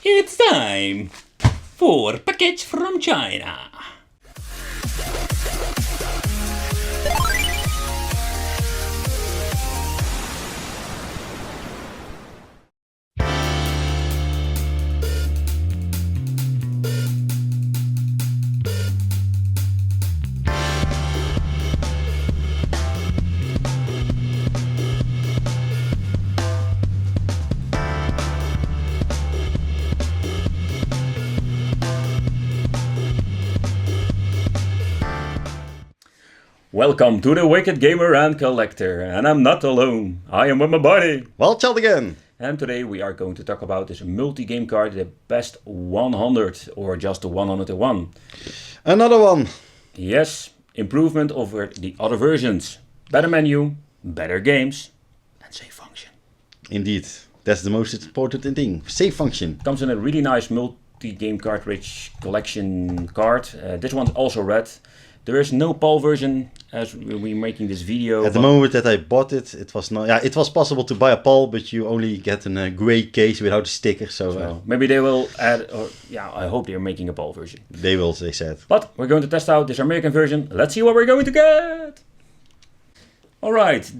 It's time for package from China. Welcome to the Wicked Gamer and Collector, and I'm not alone. I am with my buddy. Well, child again. And today we are going to talk about this multi-game card, the Best 100, or just the 101. Another one. Yes, improvement over the other versions. Better menu, better games, and save function. Indeed, that's the most important thing. Save function. Comes in a really nice multi-game cartridge collection card. This one's also red. There is no PAL version as we're making this video. At the moment that I bought it, it was not. Yeah, it was possible to buy a PAL, but you only get a grey case without a sticker. So maybe they will add. Or yeah, I hope they're making a PAL version. They will, they said. But we're going to test out this American version. Let's see what we're going to get. All right,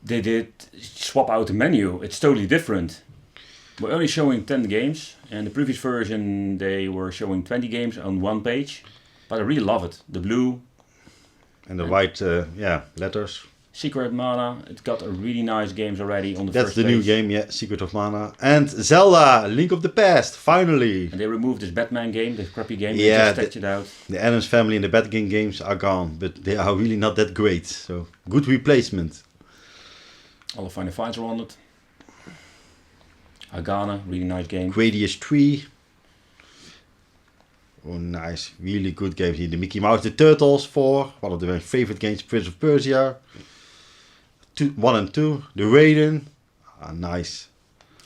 they did swap out the menu. It's totally different. We're only showing 10 games, and the previous version they were showing 20 games on one page. But I really love it. The blue. And the white, letters. Secret Mana, it's got a really nice games already on the That's first the page. new game, yeah, Secret of Mana. And Zelda, Link of the Past, finally. And they removed this Batman game, this crappy game, Yeah, they just it out. The Addams Family and the Batman games are gone, but they are really not that great. So, good replacement. All the Final Fights are on it. Agana, really nice game. Gradius 3. Oh, nice. Really good games here. The Mickey Mouse, the Turtles 4. One of my favorite games, Prince of Persia. 1 and 2. The Raiden. Ah, nice.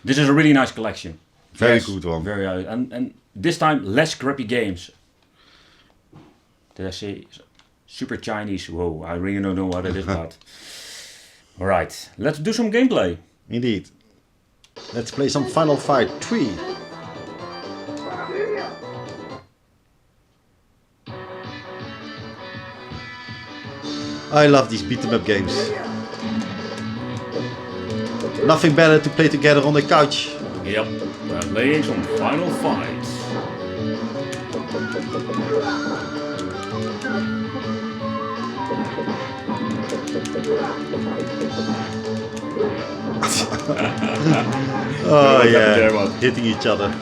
This is a really nice collection. Very good one. Very and this time less crappy games. Did I say super Chinese? Whoa, I really don't know what it is about. Alright, let's do some gameplay. Indeed. Let's play some Final Fight 3. I love these beat 'em up games. Nothing better to play together on the couch. Yep, we're playing some Final Fights. Oh yeah, hitting each other.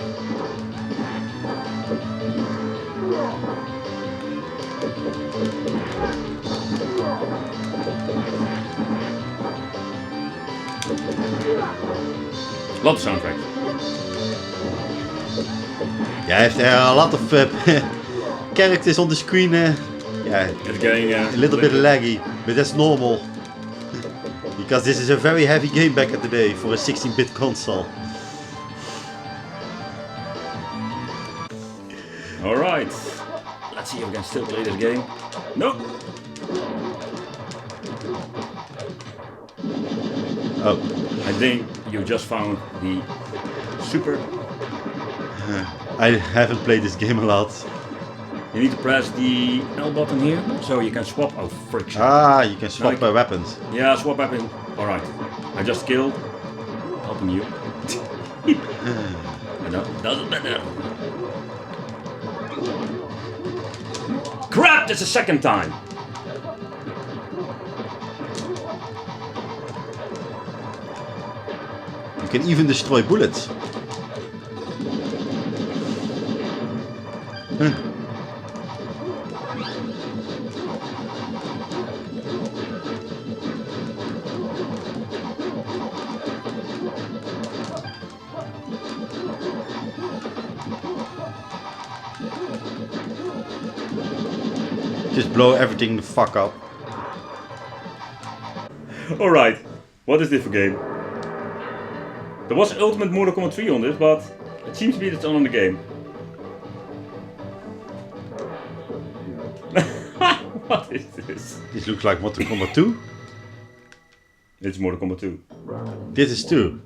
Love the soundtrack. Yeah, there are a lot of characters on the screen. It's getting a little bit laggy, but that's normal. Because this is a very heavy game back in the day for a 16-bit console. Alright, let's see if we can still play this game. Nope. Oh. I think you just found the super. I haven't played this game a lot. You need to press the L button here, so you can swap out friction. Ah, you can swap weapons. Yeah, swap weapon. Alright, I just killed. Helping you. Doesn't matter. Crap, that's the second time. You can even destroy bullets. Just blow everything the fuck up. Alright, what is this for game? There was Ultimate Mortal Kombat 3 on this, but it seems to be that's on the game. What is this? This looks like Mortal Kombat 2. It's Mortal Kombat 2. This is 2.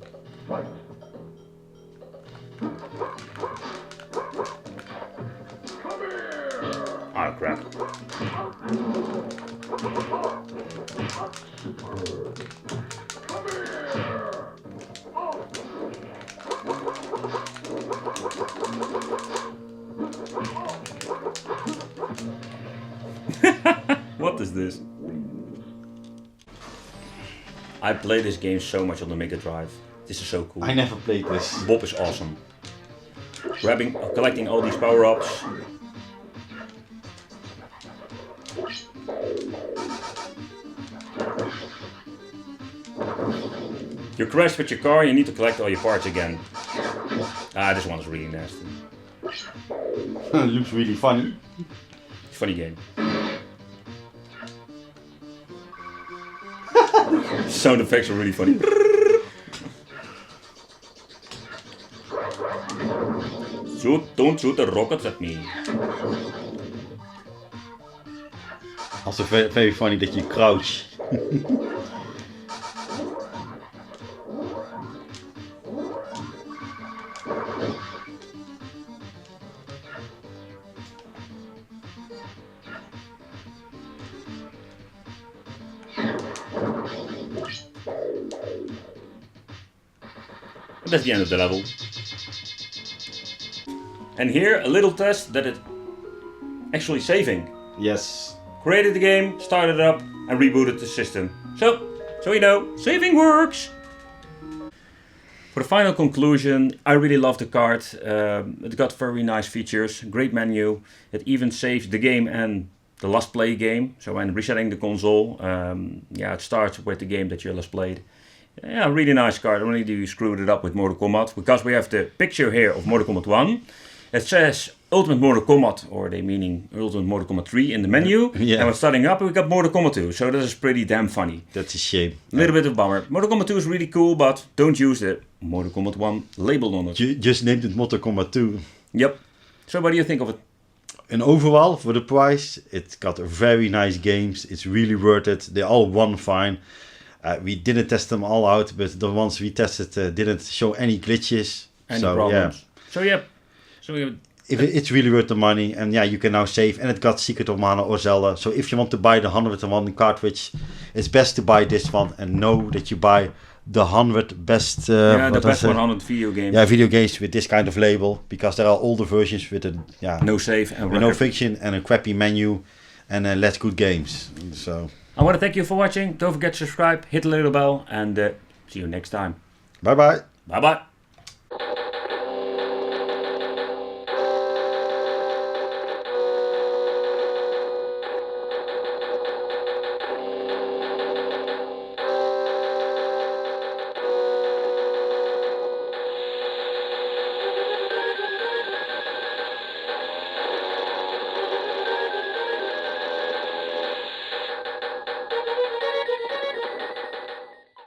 What is this? I play this game so much on the Mega Drive. This is so cool. I never played this. Bob is awesome. Collecting all these power-ups. You crash with your car, you need to collect all your parts again. Ah, this one is really nasty. Looks really funny. Funny game. Sound effects are really funny. Don't shoot the rockets at me. Also very funny that you crouch. That's the end of the level. And here, a little test that it's actually saving. Yes. Created the game, started it up, and rebooted the system. So you know, saving works! For the final conclusion, I really love the card. It got very nice features, great menu. It even saves the game and the last play game. So when resetting the console, yeah, it starts with the game that you last played. Yeah, really nice card. Only you screwed it up with Mortal Kombat, because we have the picture here of Mortal Kombat 1. It says Ultimate Mortal Kombat, or they meaning Ultimate Mortal Kombat 3 in the menu. Yeah. And we're starting up, we got Mortal Kombat 2. So that is pretty damn funny. That's a shame. A little bit of a bummer. Mortal Kombat 2 is really cool, but don't use the Mortal Kombat 1 label on it. You just named it Mortal Kombat 2. Yep. So what do you think of it? And overall, for the price, it's got very nice games. It's really worth it. They all run fine. We didn't test them all out, but the ones we tested didn't show any glitches. Any so, problems? Yeah. It's really worth the money, and yeah, you can now save, and it got Secret of Mana or Zelda. So if you want to buy the 101 cartridge, it's best to buy this one and know that you buy the 100 best. The best 100 video games. Yeah, video games with this kind of label, because there are older versions with a no save and no fiction and a crappy menu, and less good games. So I want to thank you for watching. Don't forget to subscribe, hit the little bell, and see you next time. bye bye. Bye bye.